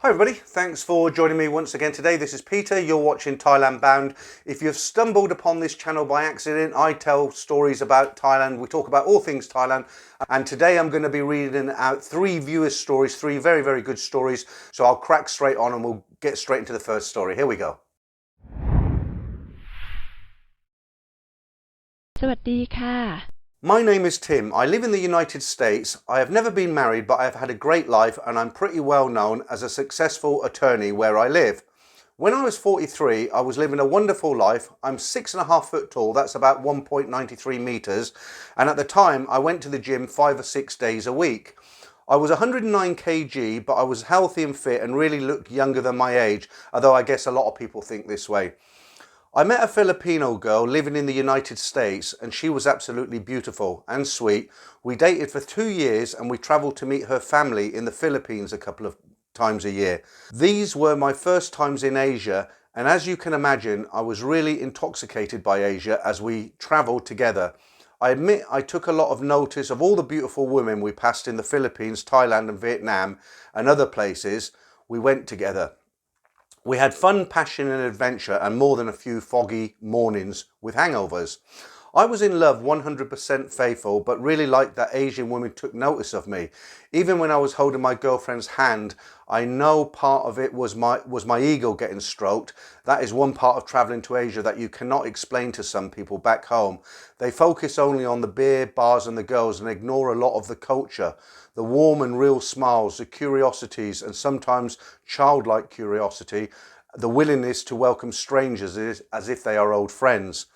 Hi everybody, thanks for joining me once again today. This is Peter, you're watching Thailand Bound. If you've stumbled upon this channel by accident, I tell stories about Thailand. We talk about all things Thailand, and today I'm going to be reading out three viewers' stories, three very, very good stories. So I'll crack straight on and we'll get straight into the first story. Here we go. สวัสดีค่ะ My name is Tim. I live in the United States. I have never been married, but I have had a great life and I'm pretty well known as a successful attorney where I live. When I was 43, I was living a wonderful life. I'm 6.5 foot tall, that's about 1.93 meters. And at the time, I went to the gym 5 or 6 days a week. I was 109 kg, but I was healthy and fit and really looked younger than my age, although I guess a lot of people think this way. I met a Filipino girl living in the United States and she was absolutely beautiful and sweet. We dated for 2 years and we travelled to meet her family in the Philippines a couple of times a year. These were my first times in Asia, and as you can imagine, I was really intoxicated by Asia as we travelled together. I admit I took a lot of notice of all the beautiful women we passed in the Philippines, Thailand and Vietnam and other places we went together. We had fun, passion and adventure and more than a few foggy mornings with hangovers. I was in love 100% faithful, but really liked that Asian women took notice of me. Even when I was holding my girlfriend's hand, I know part of it was my ego getting stroked. That is one part of travelling to Asia that you cannot explain to some people back home. They focus only on the beer, bars and the girls and ignore a lot of the culture. The warm and real smiles, the curiosities and sometimes childlike curiosity, the willingness to welcome strangers as if they are old friends.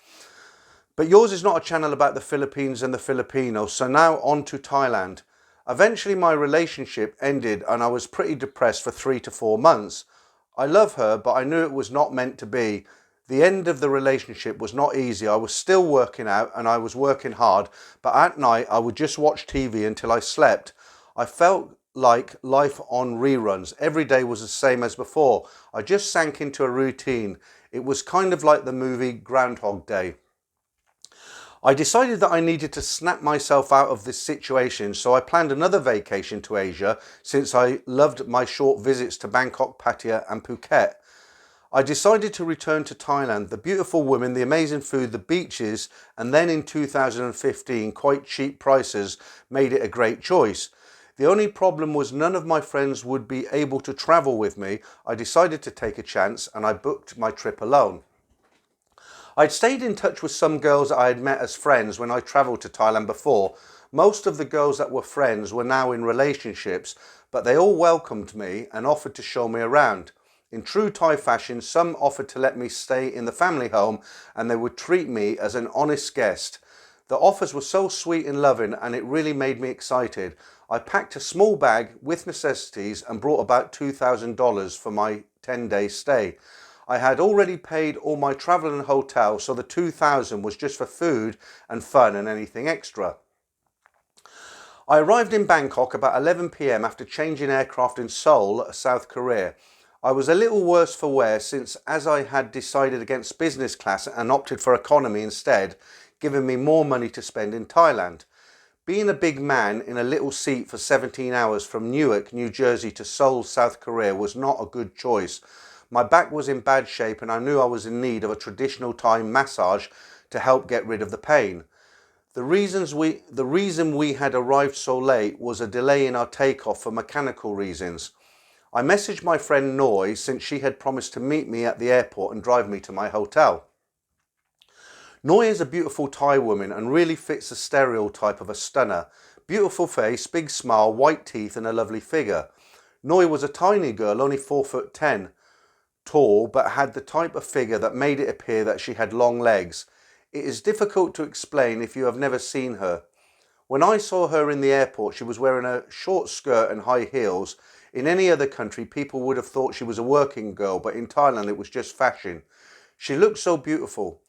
But yours is not a channel about the Philippines and the Filipinos, so now on to Thailand. Eventually my relationship ended and I was pretty depressed for 3 to 4 months. I love her, but I knew it was not meant to be. The end of the relationship was not easy. I was still working out and I was working hard, but at night I would just watch TV until I slept. I felt like life on reruns. Every day was the same as before. I just sank into a routine. It was kind of like the movie Groundhog Day. I decided that I needed to snap myself out of this situation, so I planned another vacation to Asia since I loved my short visits to Bangkok, Pattaya and Phuket. I decided to return to Thailand. The beautiful women, the amazing food, the beaches, and then in 2015, quite cheap prices made it a great choice. The only problem was none of my friends would be able to travel with me. I decided to take a chance and I booked my trip alone. I'd stayed in touch with some girls I had met as friends when I travelled to Thailand before. Most of the girls that were friends were now in relationships, but they all welcomed me and offered to show me around. In true Thai fashion, some offered to let me stay in the family home and they would treat me as an honest guest. The offers were so sweet and loving and it really made me excited. I packed a small bag with necessities and brought about $2,000 for my 10-day stay. I had already paid all my travel and hotel, so the $2,000 was just for food and fun and anything extra. I arrived in Bangkok about 11 p.m. after changing aircraft in Seoul, South Korea. I was a little worse for wear since as I had decided against business class and opted for economy instead, giving me more money to spend in Thailand. Being a big man in a little seat for 17 hours from Newark, New Jersey to Seoul, South Korea was not a good choice. My back was in bad shape and I knew I was in need of a traditional Thai massage to help get rid of the pain. The reason we had arrived so late was a delay in our takeoff for mechanical reasons. I messaged my friend Noi since she had promised to meet me at the airport and drive me to my hotel. Noi is a beautiful Thai woman and really fits the stereotype of a stunner. Beautiful face, big smile, white teeth and a lovely figure. Noi was a tiny girl, only 4'10", tall, but had the type of figure that made it appear that she had long legs. It is difficult to explain if you have never seen her. When I saw her in the airport, she was wearing a short skirt and high heels. In any other country, people would have thought she was a working girl, but in Thailand it was just fashion. She looked so beautiful.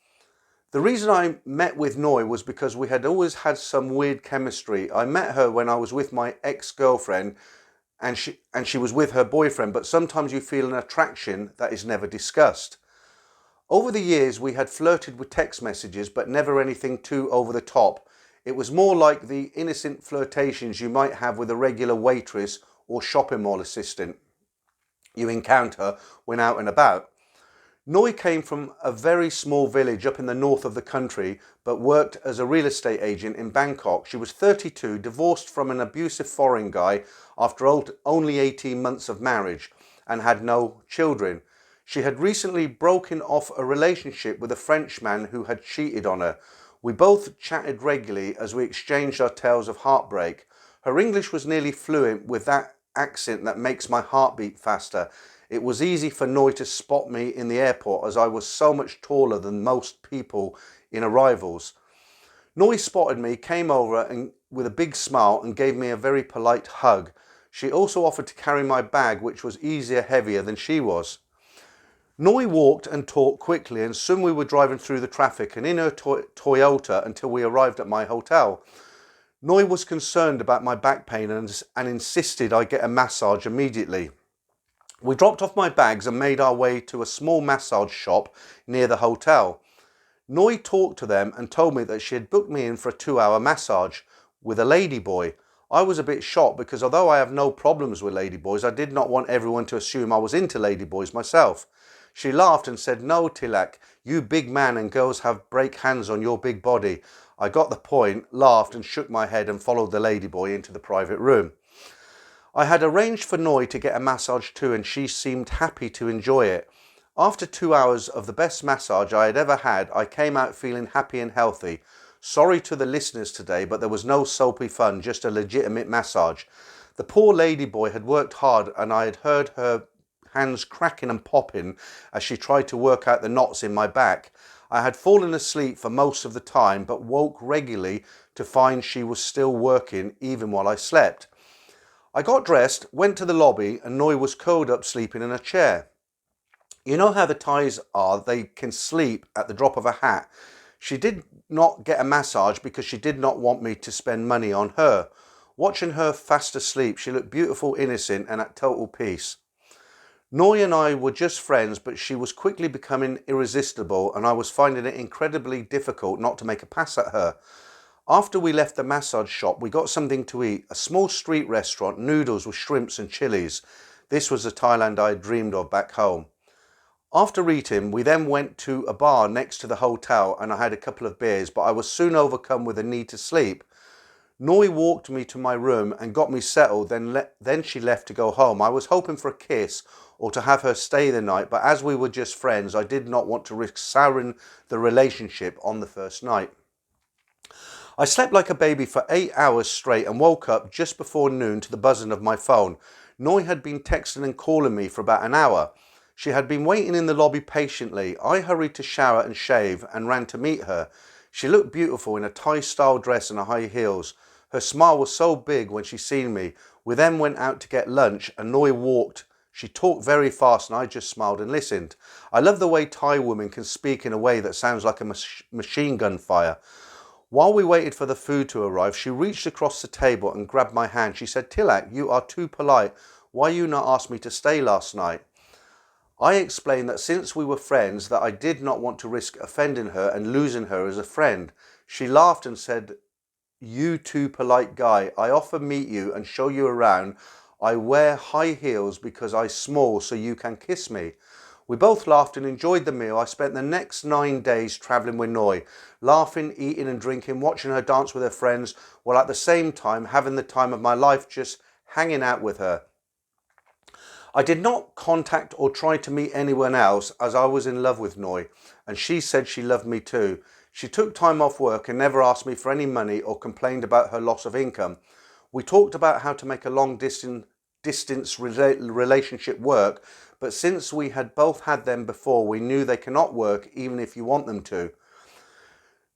The reason I met with Noi was because we had always had some weird chemistry. I met her when I was with my ex-girlfriend and she was with her boyfriend, but sometimes you feel an attraction that is never discussed. Over the years we had flirted with text messages, but never anything too over the top. It was more like the innocent flirtations you might have with a regular waitress or shopping mall assistant. you encounter when out and about. Noi came from a very small village up in the north of the country, but worked as a real estate agent in Bangkok. She was 32, divorced from an abusive foreign guy after only 18 months of marriage, and had no children. She had recently broken off a relationship with a Frenchman who had cheated on her. We both chatted regularly as we exchanged our tales of heartbreak. Her English was nearly fluent with that accent that makes my heart beat faster. It was easy for Noi to spot me in the airport as I was so much taller than most people in arrivals. Noi spotted me, came over and with a big smile and gave me a very polite hug. She also offered to carry my bag, which was heavier than she was. Noi walked and talked quickly, and soon we were driving through the traffic and in her Toyota until we arrived at my hotel. Noi was concerned about my back pain and insisted I get a massage immediately. We dropped off my bags and made our way to a small massage shop near the hotel. Noi talked to them and told me that she had booked me in for a 2-hour massage with a ladyboy. I was a bit shocked because although I have no problems with ladyboys, I did not want everyone to assume I was into ladyboys myself. She laughed and said, "No, Tilak, you big man and girls have break hands on your big body." I got the point, laughed and shook my head and followed the ladyboy into the private room. I had arranged for Noi to get a massage too, and she seemed happy to enjoy it. After 2 hours of the best massage I had ever had, I came out feeling happy and healthy. Sorry to the listeners today, but there was no soapy fun, just a legitimate massage. The poor ladyboy had worked hard, and I had heard her hands cracking and popping as she tried to work out the knots in my back. I had fallen asleep for most of the time, but woke regularly to find she was still working even while I slept. I got dressed, went to the lobby, and Noi was curled up sleeping in a chair. You know how the Thais are, they can sleep at the drop of a hat. She did not get a massage because she did not want me to spend money on her. Watching her fast asleep, she looked beautiful, innocent, and at total peace. Noi and I were just friends, but she was quickly becoming irresistible, and I was finding it incredibly difficult not to make a pass at her. After we left the massage shop, we got something to eat, a small street restaurant, noodles with shrimps and chilies. This was the Thailand I had dreamed of back home. After eating, we then went to a bar next to the hotel and I had a couple of beers, but I was soon overcome with a need to sleep. Noi walked me to my room and got me settled, then she left to go home. I was hoping for a kiss or to have her stay the night, but as we were just friends, I did not want to risk souring the relationship on the first night. I slept like a baby for 8 hours straight and woke up just before noon to the buzzing of my phone. Noi had been texting and calling me for about an hour. She had been waiting in the lobby patiently. I hurried to shower and shave and ran to meet her. She looked beautiful in a Thai-style dress and high heels. Her smile was so big when she seen me. We then went out to get lunch and Noi walked. She talked very fast and I just smiled and listened. I love the way Thai women can speak in a way that sounds like a machine gun fire. While we waited for the food to arrive, she reached across the table and grabbed my hand. She said, "Tilak, you are too polite. Why you not ask me to stay last night?" I explained that since we were friends, that I did not want to risk offending her and losing her as a friend. She laughed and said, "You too polite guy. I offer meet you and show you around. I wear high heels because I small so you can kiss me." We both laughed and enjoyed the meal. I spent the next 9 days travelling with Noi, laughing, eating and drinking, watching her dance with her friends, while at the same time having the time of my life just hanging out with her. I did not contact or try to meet anyone else as I was in love with Noi, and she said she loved me too. She took time off work and never asked me for any money or complained about her loss of income. We talked about how to make a long distance relationship work, but since we had both had them before, we knew they cannot work even if you want them to.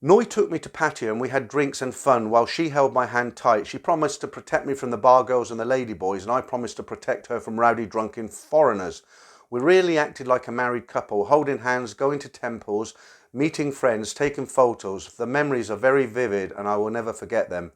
Noi took me to Pattaya and we had drinks and fun while she held my hand tight. She promised to protect me from the bar girls and the ladyboys, and I promised to protect her from rowdy drunken foreigners. We really acted like a married couple, holding hands, going to temples, meeting friends, taking photos. The memories are very vivid and I will never forget them.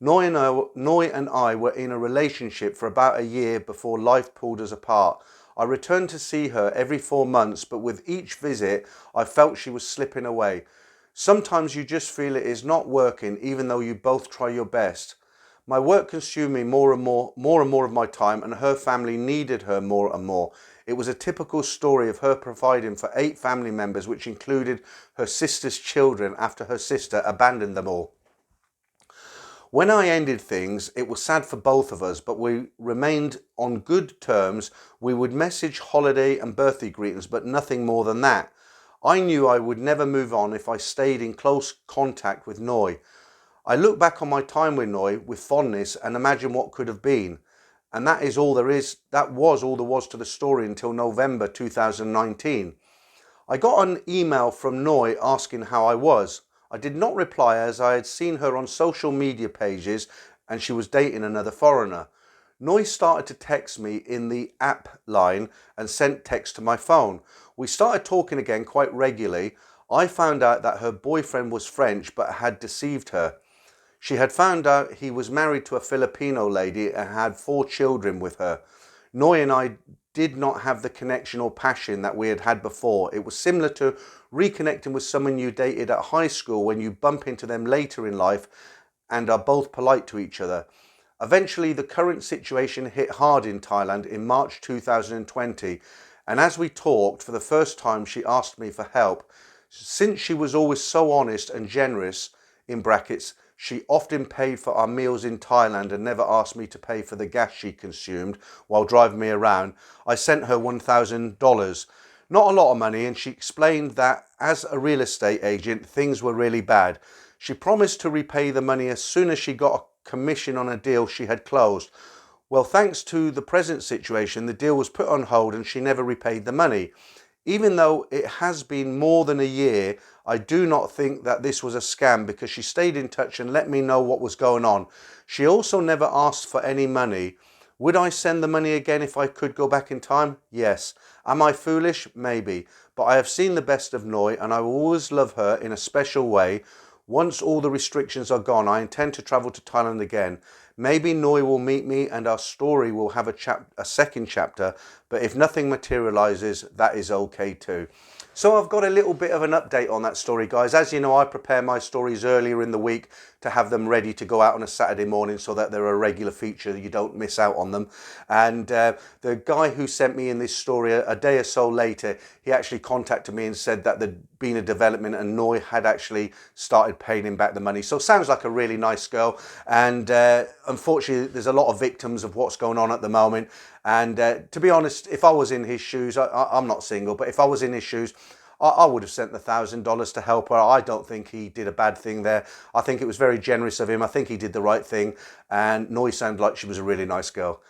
Noi and I were in a relationship for about a year before life pulled us apart. I returned to see her every 4 months, but with each visit, I felt she was slipping away. Sometimes you just feel it is not working, even though you both try your best. My work consumed me more and more of my time, and her family needed her more and more. It was a typical story of her providing for 8 family members, which included her sister's children after her sister abandoned them all. When I ended things, it was sad for both of us, but we remained on good terms. We would message holiday and birthday greetings, but nothing more than that. I knew I would never move on if I stayed in close contact with Noi. I look back on my time with Noi with fondness and imagine what could have been. And that was all there was to the story until November 2019. I got an email from Noi asking how I was. I did not reply as I had seen her on social media pages and she was dating another foreigner. Noi started to text me in the app line and sent text to my phone. We started talking again quite regularly. I found out that her boyfriend was French but had deceived her. She had found out he was married to a Filipino lady and had 4 children with her. Noi and I did not have the connection or passion that we had had before. It was similar to reconnecting with someone you dated at high school when you bump into them later in life and are both polite to each other. Eventually, the current situation hit hard in Thailand in March 2020, and as we talked, for the first time, she asked me for help. Since she was always so honest and generous, in brackets, she often paid for our meals in Thailand and never asked me to pay for the gas she consumed while driving me around. I sent her $1,000. Not a lot of money, and she explained that as a real estate agent, things were really bad. She promised to repay the money as soon as she got a commission on a deal she had closed. Well, thanks to the present situation, the deal was put on hold and she never repaid the money. Even though it has been more than a year, I do not think that this was a scam because she stayed in touch and let me know what was going on. She also never asked for any money. Would I send the money again if I could go back in time? Yes. Am I foolish? Maybe. But I have seen the best of Noi and I will always love her in a special way. Once all the restrictions are gone, I intend to travel to Thailand again. Maybe Noi will meet me and our story will have a second chapter, but if nothing materializes, that is okay too. So I've got a little bit of an update on that story, guys. As you know, I prepare my stories earlier in the week to have them ready to go out on a Saturday morning so that they're a regular feature. You don't miss out on them. And the guy who sent me in this story a day or so later, he actually contacted me and said that there'd been a development and Noi had actually started paying him back the money. So sounds like a really nice girl. And unfortunately, there's a lot of victims of what's going on at the moment. And to be honest, if I was in his shoes, I'm not single, but if I was in his shoes, I would have sent the $1,000 to help her. I don't think he did a bad thing there. I think it was very generous of him. I think he did the right thing. And Noi sounded like she was a really nice girl.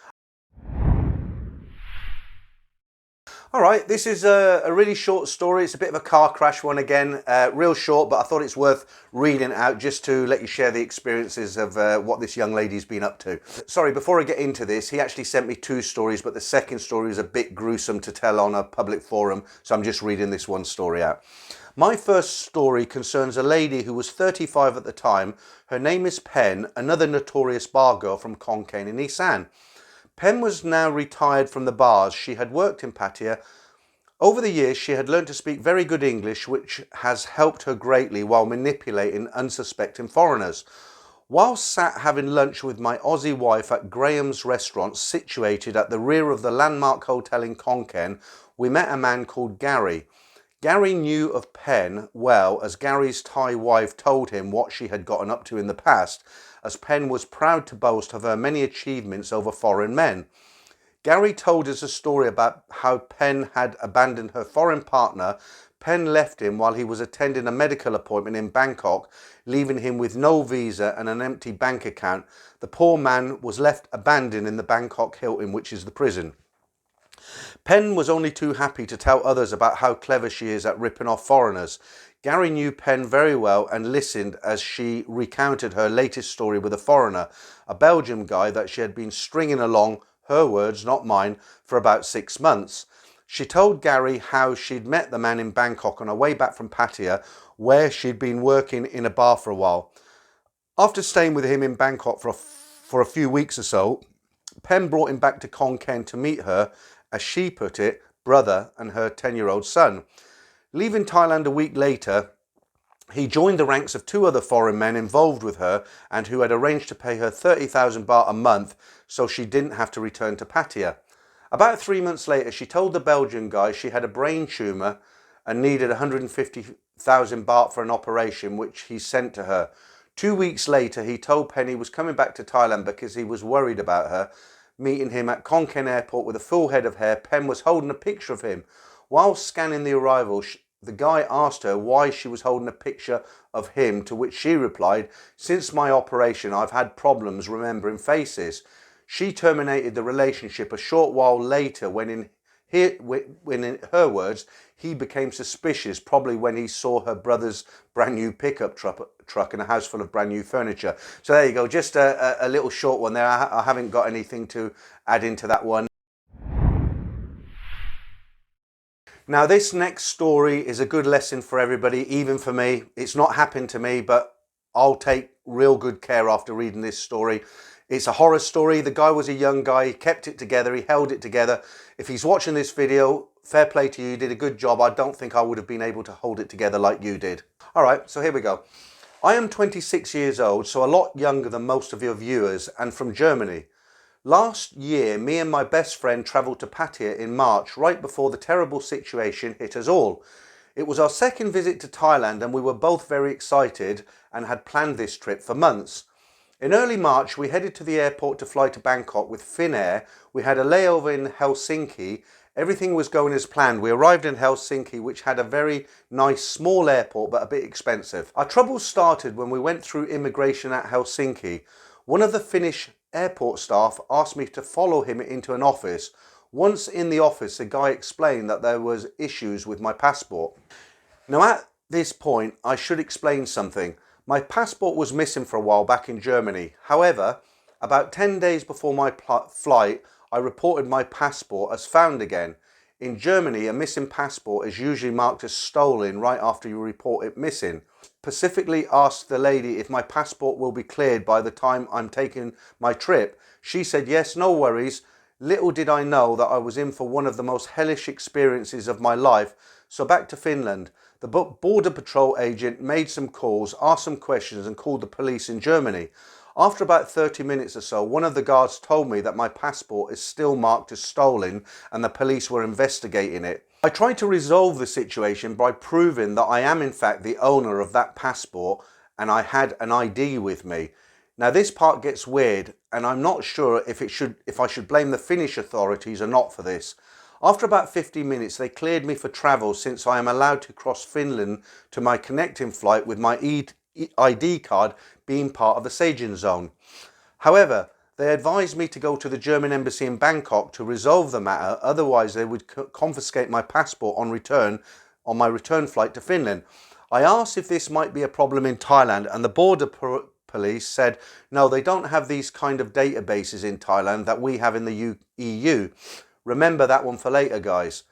All right, this is a really short story. It's a bit of a car crash one again, real short, but I thought it's worth reading out just to let you share the experiences of what this young lady's been up to. Sorry, before I get into this, he actually sent me 2 stories, but the second story is a bit gruesome to tell on a public forum, so I'm just reading this one story out. My first story concerns a lady who was 35 at the time. Her name is Penn, another notorious bar girl from Khon Kaen in Isan. Penn was now retired from the bars. She had worked in Pattaya. Over the years, she had learned to speak very good English, which has helped her greatly while manipulating unsuspecting foreigners. While sat having lunch with my Aussie wife at Graham's restaurant, situated at the rear of the landmark hotel in Khon Kaen, we met a man called Gary. Gary knew of Penn well, as Gary's Thai wife told him what she had gotten up to in the past, as Penn was proud to boast of her many achievements over foreign men. Gary told us a story about how Penn had abandoned her foreign partner. Penn left him while he was attending a medical appointment in Bangkok, leaving him with no visa and an empty bank account. The poor man was left abandoned in the Bangkok Hilton, which is the prison. Penn was only too happy to tell others about how clever she is at ripping off foreigners. Gary knew Penn very well and listened as she recounted her latest story with a foreigner, a Belgian guy that she had been stringing along, her words, not mine, for about 6 months. She told Gary how she'd met the man in Bangkok on her way back from Pattaya, where she'd been working in a bar for a while. After staying with him in Bangkok for a few weeks or so, Penn brought him back to Khon Kaen to meet her, as she put it, brother and her 10-year-old son. Leaving Thailand a week later, He joined the ranks of 2 other foreign men involved with her and who had arranged to pay her 30,000 baht a month so she didn't have to return to Pattaya. About 3 months later, she told the Belgian guy she had a brain tumour and needed 150,000 baht for an operation, which he sent to her. 2 weeks later, he told Penn he was coming back to Thailand because he was worried about her. Meeting him at Khon Kaen airport with a full head of hair, Penn was holding a picture of him. While scanning the arrival, the guy asked her why she was holding a picture of him, to which she replied, "Since my operation, I've had problems remembering faces." She terminated the relationship a short while later when in her words, he became suspicious, probably when he saw her brother's brand new pickup truck and a house full of brand new furniture. So there you go, just a little short one there. I haven't got anything to add into that one. Now this next story is a good lesson for everybody, even for me. It's not happened to me, but I'll take real good care after reading this story. It's a horror story. The guy was a young guy. He kept it together. He held it together. If he's watching this video, fair play to you. You did a good job. I don't think I would have been able to hold it together like you did. All right, so here we go. I am 26 years old, so a lot younger than most of your viewers, and from Germany. Last year, me and my best friend travelled to Pattaya in March, right before the terrible situation hit us all. It was our second visit to Thailand and we were both very excited and had planned this trip for months. In early March, we headed to the airport to fly to Bangkok with Finnair. We had a layover in Helsinki. Everything was going as planned. We arrived in Helsinki, which had a very nice small airport but a bit expensive. Our troubles started when we went through immigration at Helsinki. One of the Finnish airport staff asked me to follow him into an office. Once in the office, the guy explained that there was issues with my passport. Now at this point, I should explain something. My passport was missing for a while back in Germany. However, about 10 days before my flight, I reported my passport as found again. In Germany, a missing passport is usually marked as stolen right after you report it missing. Specifically asked the lady if my passport will be cleared by the time I'm taking my trip. She said yes, no worries. Little did I know that I was in for one of the most hellish experiences of my life. So back to Finland. The border patrol agent made some calls, asked some questions and called the police in Germany. After about 30 minutes or so, one of the guards told me that my passport is still marked as stolen and the police were investigating it. I tried to resolve the situation by proving that I am in fact the owner of that passport and I had an ID with me. Now this part gets weird and I'm not sure if I should blame the Finnish authorities or not for this. After about 15 minutes they cleared me for travel since I am allowed to cross Finland to my connecting flight with my ID card being part of the Schengen zone. However, they advised me to go to the German embassy in Bangkok to resolve the matter, otherwise they would confiscate my passport on my return flight to Finland. I asked if this might be a problem in Thailand and the border police said no, they don't have these kind of databases in Thailand that we have in the EU. Remember that one for later, guys.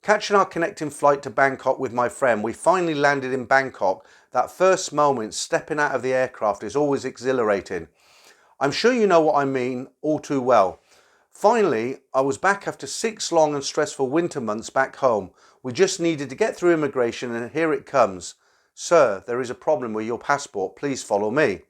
Catching our connecting flight to Bangkok with my friend, we finally landed in Bangkok. That first moment stepping out of the aircraft is always exhilarating. I'm sure you know what I mean all too well. Finally, I was back after 6 long and stressful winter months back home. We just needed to get through immigration and here it comes. Sir, there is a problem with your passport. Please follow me.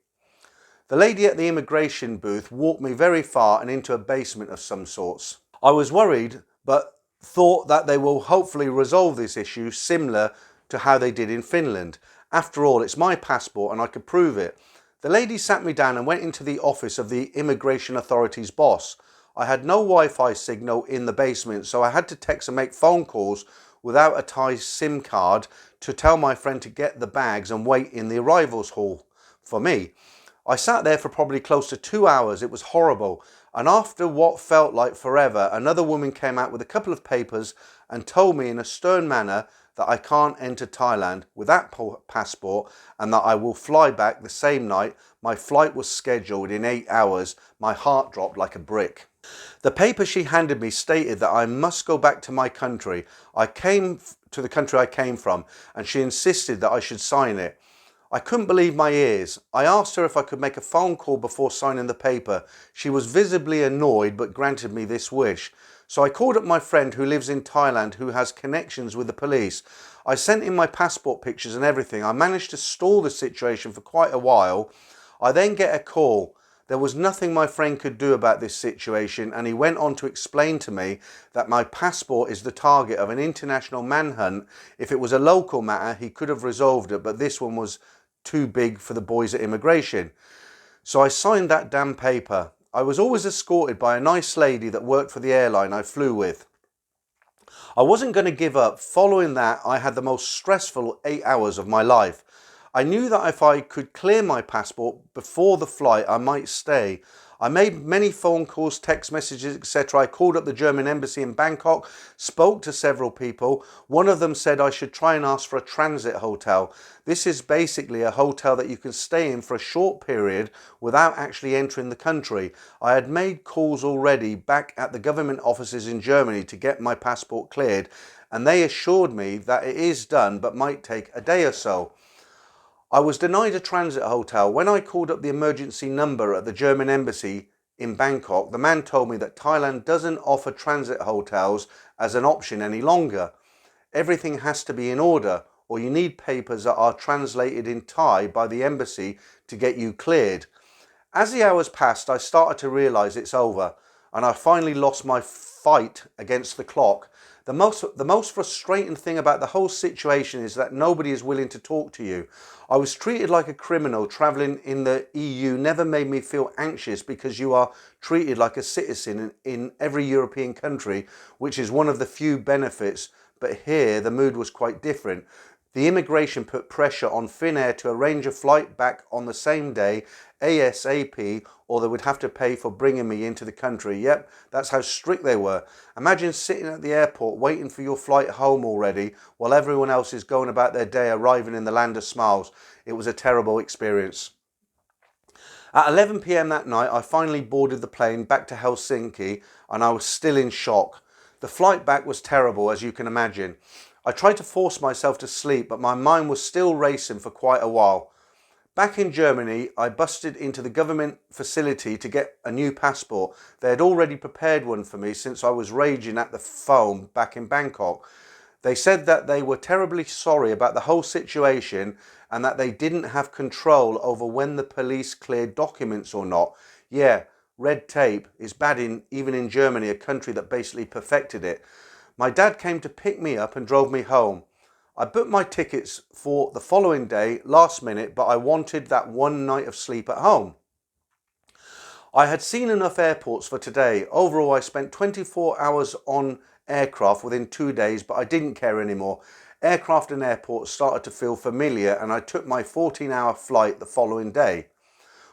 The lady at the immigration booth walked me very far and into a basement of some sorts. I was worried, but thought that they will hopefully resolve this issue similar to how they did in Finland. After all, it's my passport and I could prove it. The lady sat me down and went into the office of the immigration authority's boss. I had no Wi-Fi signal in the basement, so I had to text and make phone calls without a Thai SIM card to tell my friend to get the bags and wait in the arrivals hall for me. I sat there for probably close to 2 hours. It was horrible. And after what felt like forever, another woman came out with a couple of papers and told me in a stern manner that I can't enter Thailand with that passport and that I will fly back the same night. My flight was scheduled in 8 hours. My heart dropped like a brick. The paper she handed me stated that I must go back to my country. I came to the country I came from and she insisted that I should sign it. I couldn't believe my ears. I asked her if I could make a phone call before signing the paper. She was visibly annoyed but granted me this wish. So I called up my friend who lives in Thailand who has connections with the police. I sent him my passport pictures and everything. I managed to stall the situation for quite a while. I then get a call. There was nothing my friend could do about this situation, and he went on to explain to me that my passport is the target of an international manhunt. If it was a local matter, he could have resolved it, but this one was too big for the boys at immigration. So I signed that damn paper. I was always escorted by a nice lady that worked for the airline I flew with. I wasn't going to give up. Following that, I had the most stressful 8 hours of my life. I knew that if I could clear my passport before the flight, I might stay. I made many phone calls, text messages, etc. I called up the German embassy in Bangkok, spoke to several people. One of them said I should try and ask for a transit hotel. This is basically a hotel that you can stay in for a short period without actually entering the country. I had made calls already back at the government offices in Germany to get my passport cleared, and they assured me that it is done but might take a day or so. I was denied a transit hotel. When I called up the emergency number at the German embassy in Bangkok, the man told me that Thailand doesn't offer transit hotels as an option any longer. Everything has to be in order, or you need papers that are translated in Thai by the embassy to get you cleared. As the hours passed, I started to realise it's over, and I finally lost my fight against the clock. The most frustrating thing about the whole situation is that nobody is willing to talk to you. I was treated like a criminal. Travelling in the EU never made me feel anxious because you are treated like a citizen in every European country, which is one of the few benefits. But here the mood was quite different. The immigration put pressure on Finnair to arrange a flight back on the same day, ASAP, or they would have to pay for bringing me into the country. Yep, that's how strict they were. Imagine sitting at the airport waiting for your flight home already while everyone else is going about their day arriving in the land of smiles. It was a terrible experience. At 11 p.m. that night, I finally boarded the plane back to Helsinki, and I was still in shock. The flight back was terrible, as you can imagine. I tried to force myself to sleep, but my mind was still racing for quite a while. Back in Germany, I busted into the government facility to get a new passport. They had already prepared one for me since I was raging at the phone back in Bangkok. They said that they were terribly sorry about the whole situation and that they didn't have control over when the police cleared documents or not. Yeah, red tape is bad even in Germany, a country that basically perfected it. My dad came to pick me up and drove me home. I booked my tickets for the following day, last minute, but I wanted that one night of sleep at home. I had seen enough airports for today. Overall, I spent 24 hours on aircraft within 2 days, but I didn't care anymore. Aircraft and airports started to feel familiar, and I took my 14-hour flight the following day.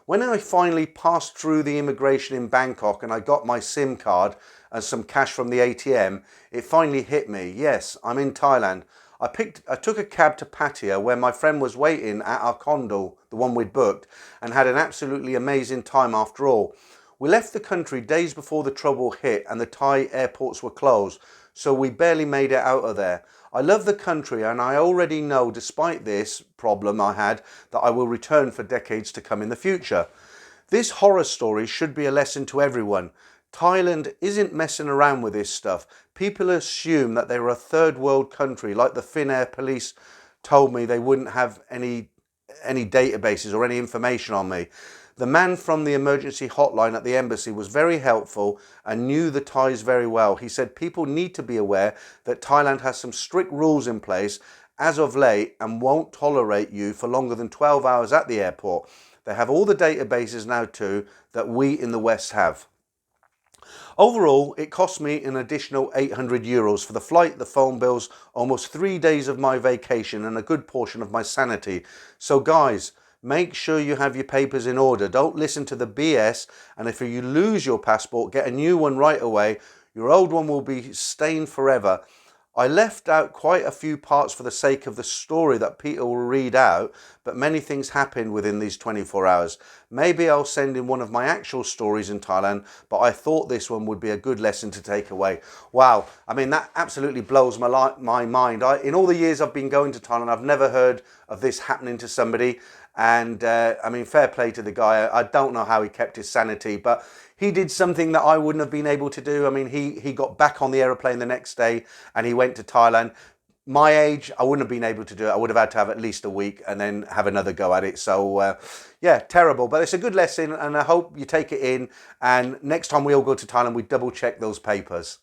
When I finally passed through the immigration in Bangkok and I got my SIM card and some cash from the ATM, it finally hit me. Yes, I'm in Thailand. I took a cab to Pattaya where my friend was waiting at our condo, the one we'd booked, and had an absolutely amazing time after all. We left the country days before the trouble hit and the Thai airports were closed, so we barely made it out of there. I love the country, and I already know, despite this problem I had, that I will return for decades to come in the future. This horror story should be a lesson to everyone. Thailand isn't messing around with this stuff. People assume that they're a third world country, like the Finnair police told me they wouldn't have any databases or any information on me. The man from the emergency hotline at the embassy was very helpful and knew the Thais very well. He said people need to be aware that Thailand has some strict rules in place as of late and won't tolerate you for longer than 12 hours at the airport. They have all the databases now too that we in the West have. Overall, it cost me an additional €800 for the flight, the phone bills, almost 3 days of my vacation and a good portion of my sanity. So guys, make sure you have your papers in order. Don't listen to the BS, and if you lose your passport, get a new one right away. Your old one will be stained forever. I left out quite a few parts for the sake of the story that Peter will read out, but many things happened within these 24 hours. Maybe I'll send in one of my actual stories in Thailand, but I thought this one would be a good lesson to take away. Wow, I mean, that absolutely blows my mind. In all the years I've been going to Thailand, I've never heard of this happening to somebody, And I mean, fair play to the guy. I don't know how he kept his sanity, but he did something that I wouldn't have been able to do. I mean, he got back on the aeroplane the next day and he went to Thailand. My age, I wouldn't have been able to do it. I would have had to have at least a week and then have another go at it. So yeah, terrible. But it's a good lesson and I hope you take it in. And next time we all go to Thailand, we double check those papers.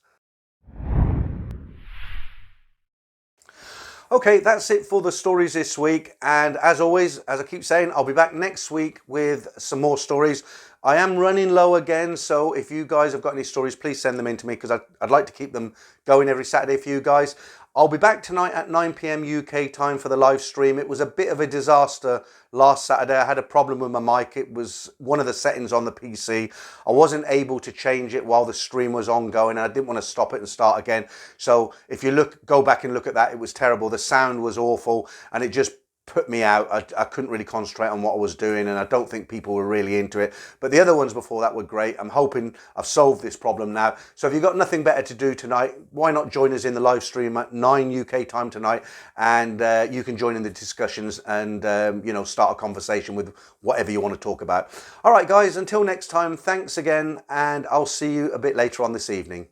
Okay, that's it for the stories this week. And as always, as I keep saying, I'll be back next week with some more stories. I am running low again, so if you guys have got any stories, please send them in to me because I'd like to keep them going every Saturday for you guys. I'll be back tonight at 9 p.m. UK time for the live stream. It was a bit of a disaster last Saturday. I had a problem with my mic. It was one of the settings on the PC. I wasn't able to change it while the stream was ongoing. And I didn't want to stop it and start again. So if you go back and look at that, it was terrible. The sound was awful and it just put me out. I couldn't really concentrate on what I was doing and I don't think people were really into it. But the other ones before that were great. I'm hoping I've solved this problem now. So if you've got nothing better to do tonight, why not join us in the live stream at 9 UK time tonight and you can join in the discussions and you know, start a conversation with whatever you want to talk about. All right guys, until next time, thanks again and I'll see you a bit later on this evening.